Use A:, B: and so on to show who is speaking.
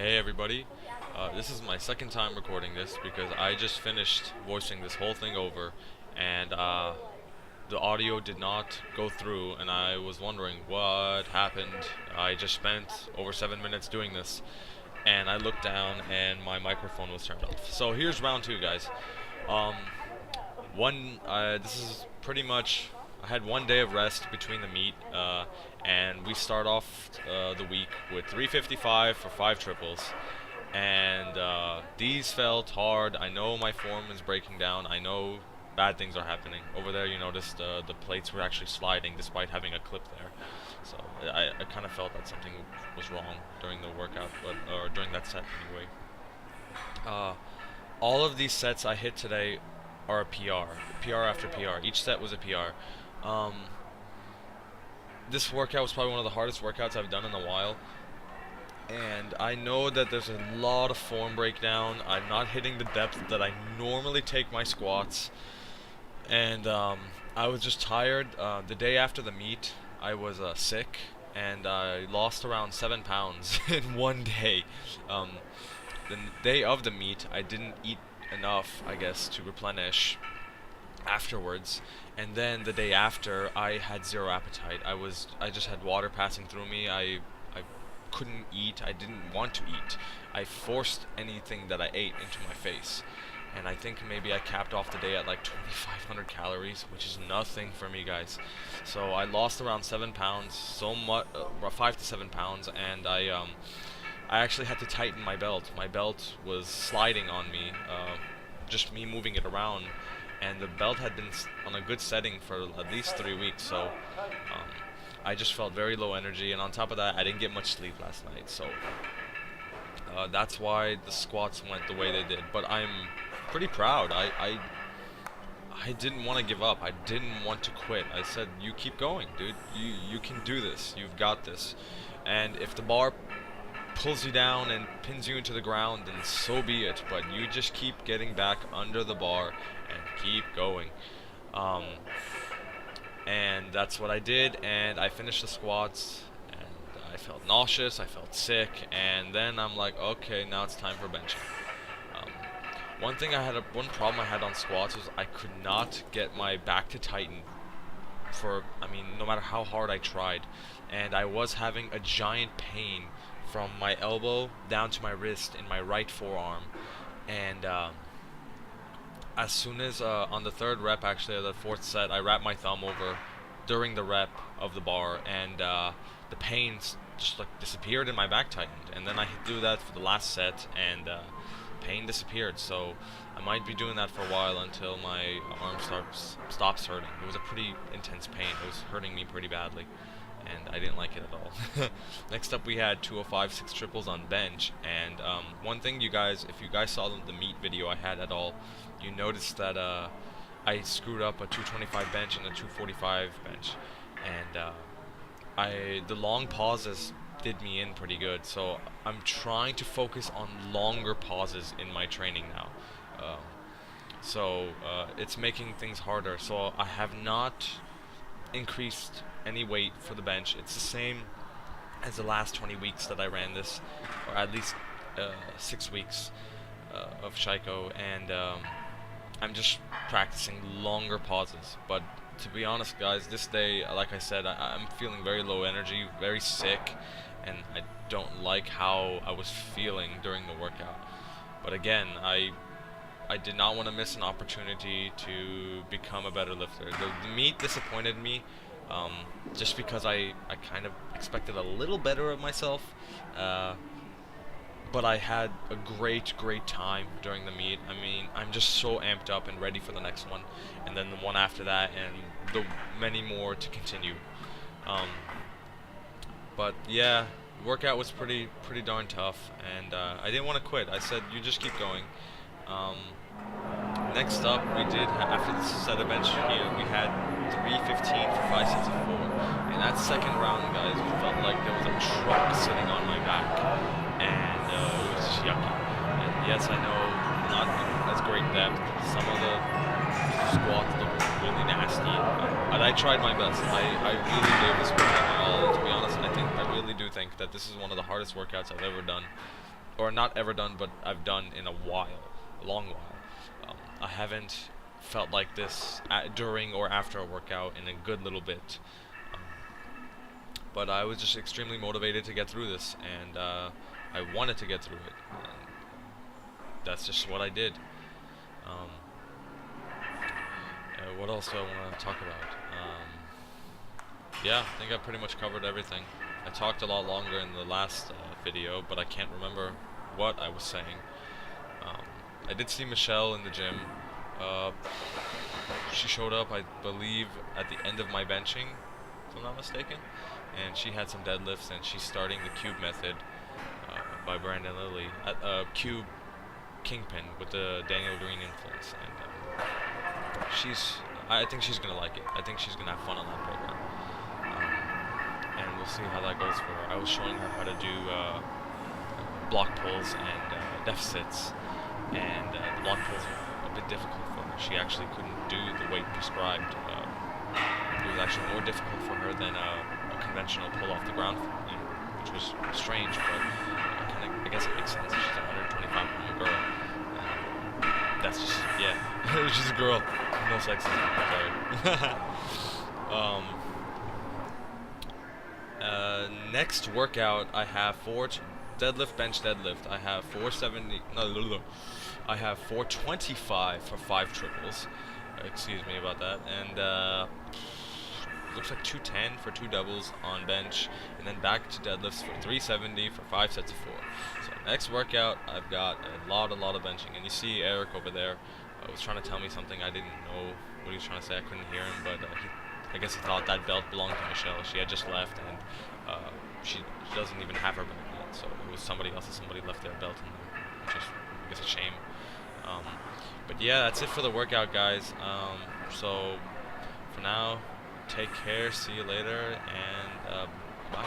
A: Hey everybody, this is my second time recording this because I just finished voicing this whole thing over and the audio did not go through and I was wondering what happened. I just spent over 7 minutes doing this and I looked down and my microphone was turned off. So here's round two, guys. Um, this is pretty much, I had 1 day of rest between the meet, and we start off the week with 355 for 5 triples. And these felt hard. I know my form is breaking down. I know bad things are happening. Over there, you noticed the plates were actually sliding despite having a clip there. So I kind of felt that something was wrong during the workout, or during that set anyway. Uh, all of these sets I hit today are a PR after PR. Each set was a PR. Um, this workout was probably one of the hardest workouts I've done in a while. And I know that there's a lot of form breakdown. I'm not hitting the depth that I normally take my squats. And I was just tired. The day after the meet, I was sick. And I lost around 7 pounds in 1 day. The day of the meet, I didn't eat enough, I guess, to replenish afterwards, and then the day after I had zero appetite. I just had water passing through me. I couldn't eat. I didn't want to eat. I forced anything that I ate into my face, and I think maybe I capped off the day at like 2,500 calories, which is nothing for me, guys. So I lost around 7 pounds, 5 to 7 pounds, and I actually had to tighten my belt. My belt was sliding on me, just me moving it around, and the belt had been on a good setting for at least 3 weeks, so I just felt very low energy, and on top of that, I didn't get much sleep last night, so that's why the squats went the way they did. But I'm pretty proud. I didn't want to give up. I didn't want to quit. I said, you keep going, dude. You can do this. You've got this. And if the bar pulls you down and pins you into the ground, then so be it, but you just keep getting back under the bar and keep going. And that's what I did, and I finished the squats, and I felt nauseous, I felt sick, and then I'm like, okay, now it's time for benching. One problem I had on squats was I could not get my back to tighten no matter how hard I tried, and I was having a giant pain from my elbow down to my wrist in my right forearm. And as soon as on the third rep, actually the fourth set, I wrapped my thumb over during the rep of the bar, and the pain just like disappeared and my back tightened. And then I do that for the last set, and pain disappeared. So I might be doing that for a while until my arm stops hurting. It was a pretty intense pain. It was hurting me pretty badly, and I didn't like it at all. Next up, we had 205 6 triples on bench, and one thing, you guys, if you guys saw the meet video I had at all, you noticed that I screwed up a 225 bench and a 245 bench, and the long pauses did me in pretty good, so I'm trying to focus on longer pauses in my training now. It's making things harder, so I have not increased any weight for the bench. It's the same as the last 20 weeks that I ran this, or at least 6 weeks of Shaiko, and I'm just practicing longer pauses. But to be honest, guys, this day, like I said, I'm feeling very low energy, very sick, and I don't like how I was feeling during the workout. But again, I did not want to miss an opportunity to become a better lifter. The meet disappointed me, just because I kind of expected a little better of myself, but I had a great time during the meet. I mean, I'm just so amped up and ready for the next one, and then the one after that, and the many more to continue. But yeah, the workout was pretty darn tough, and I didn't want to quit. I said, you just keep going. Next up, we did, after this set of bench here, we had 315 for 5 sets of 4. And that second round, guys, it felt like there was a truck sitting on my back, and it was just yucky. And yes, I know, not as great depth. Some of the squats looked really nasty, but I tried my best. I really gave this workout my all, and to be honest, I really do think that this is one of the hardest workouts I've ever done. or not ever done, but I've done in a while, a long while. I haven't felt like this during or after a workout in a good little bit. But I was just extremely motivated to get through this, and I wanted to get through it. And that's just what I did. What else do I want to talk about? Yeah, I think I pretty much covered everything. I talked a lot longer in the last video, but I can't remember what I was saying. I did see Michelle in the gym. She showed up, I believe, at the end of my benching, if I'm not mistaken. And she had some deadlifts, and she's starting the cube method by Brandon Lilly at cube kingpin with the Daniel Green influence. And I think she's gonna like it. I think she's gonna have fun on that program. And we'll see how that goes for her. I was showing her how to do block pulls and deficits, and the block pulls are a bit difficult for her. She actually couldn't do the weight prescribed. It was actually more difficult for her than a conventional pull off the ground, which was strange, but I guess it makes sense. She's a 125-pound girl. That's just, yeah. She's a girl. No sexism. Sorry. Next workout, I have deadlift, bench deadlift. I have 470. No, I have 425 for 5 triples. Excuse me about that. And looks like 210 for 2 doubles on bench, and then back to deadlifts for 370 for 5 sets of 4. So next workout, I've got a lot of benching, and you see Eric over there was trying to tell me something. I didn't know what he was trying to say. I couldn't hear him, but I guess he thought that belt belonged to Michelle. She had just left, and she doesn't even have her belt yet, so it was somebody else. Somebody left their belt in there, which is, I guess, a shame. But yeah, that's it for the workout, guys. So for now, take care, see you later, and bye.